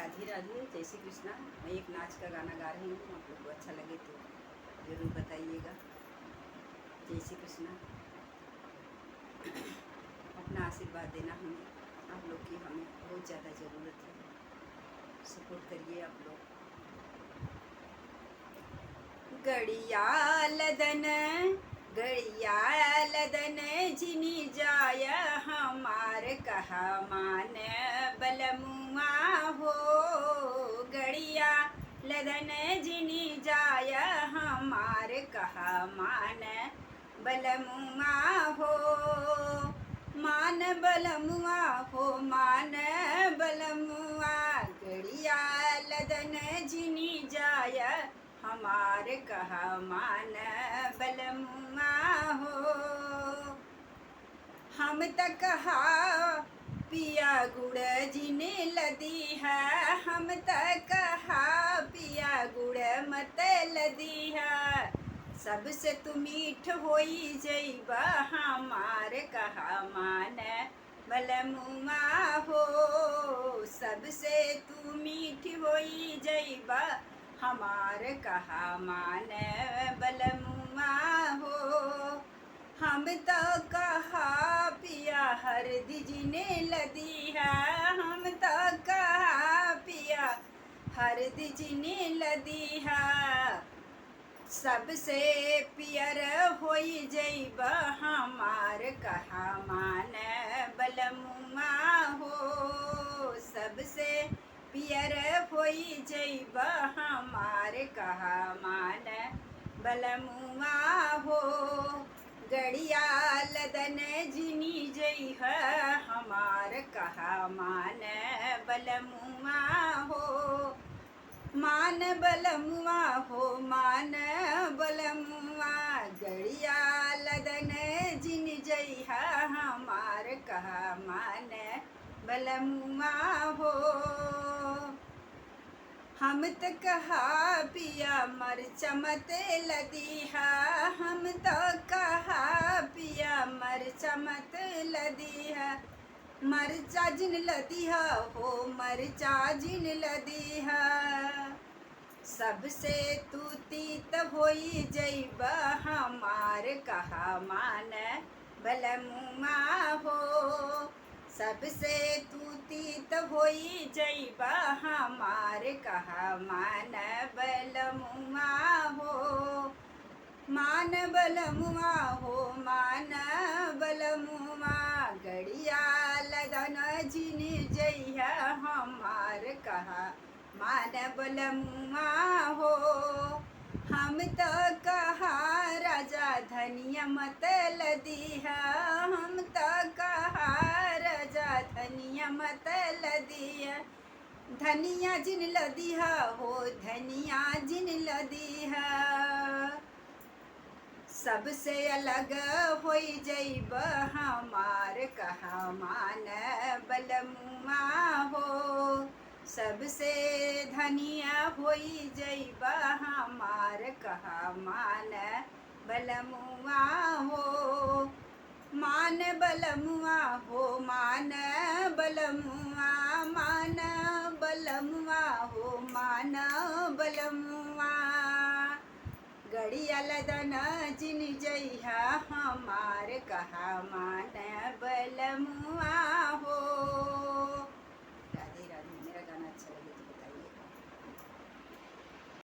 राधे राधे, जय श्री कृष्णा। मैं एक नाच का गाना गा रही हूँ, आप लोग को अच्छा लगे तो ज़रूर बताइएगा। जय श्री कृष्णा। अपना आशीर्वाद देना हमें, आप लोग की हमें बहुत ज़्यादा ज़रूरत है। सपोर्ट करिए आप लोग। गड़िया लदन जिनी जाय हमार कहा मान बलमुआ हो। गड़िया लदन जिनी जाय हमार कहा मान बलमुआ हो। मान बलमुआ हो, मान बलमुआ। गड़िया लदन जिनी जाय हमार कहा मान बलमुआ हो। हम त कहा पिया गुड़ जिने लदी है, हम त कहा पिया गुड़ मत लदी है। सबसे तू मीठ होई जइबा हमार कहा मान बलमुआ हो। सबसे तू मीठ होई जइबा हमार कहा मान बलमुआ हो। हम तो कहा पिया हरदी जिने लदी है, हम तो कहा पिया हरदी जिने लदी है। सबसे पियर होई जइबा हमार कहा मान बलमुआ हो। सबसे पियर होई जइबा हमार कहा मान बलमुआ हो। गड़िया लदन जिनी जइह हमार कहा मान बलमुआ हो। मान बलमुआ हो, मान बलमुआ। गड़िया लदन जिन जइह हमार कहा मान बलमुआ हो। हम त कहा पिया मरचा मत लदी है, हम तो कहा पिया मरचा मत लदी है। मरचा जिन लदी है हो, मरचा जिन लदी है। सबसे तू तीत होई जइबा हमार कहा मान बलमुआ हो। सबसे तू तीत होई जइबा हमार कहा मान बलमुआ हो। मान बलमुआ हो, मान बलमुआ। गड़िया लदन जिन जइह हमार कहा मान बलमुआ हो। हम तो कहा राजा धनिया मत लदी है, हम तो कहा राजा धनिया मत लदी है। धनिया जिन लदी है हो, धनिया जिन लदी है। सबसे अलग होई जइब हमार कहा मान बलमुआ हो। सबसे धनिया होई जइब हमार कहा मान बलमुआ हो। मान बलमुआ हो, मान बलमुआ। मान बलमुआ हो, मान बलमुआ। गड़िया लदन जिन जइह हमार कहा मान बलमुआ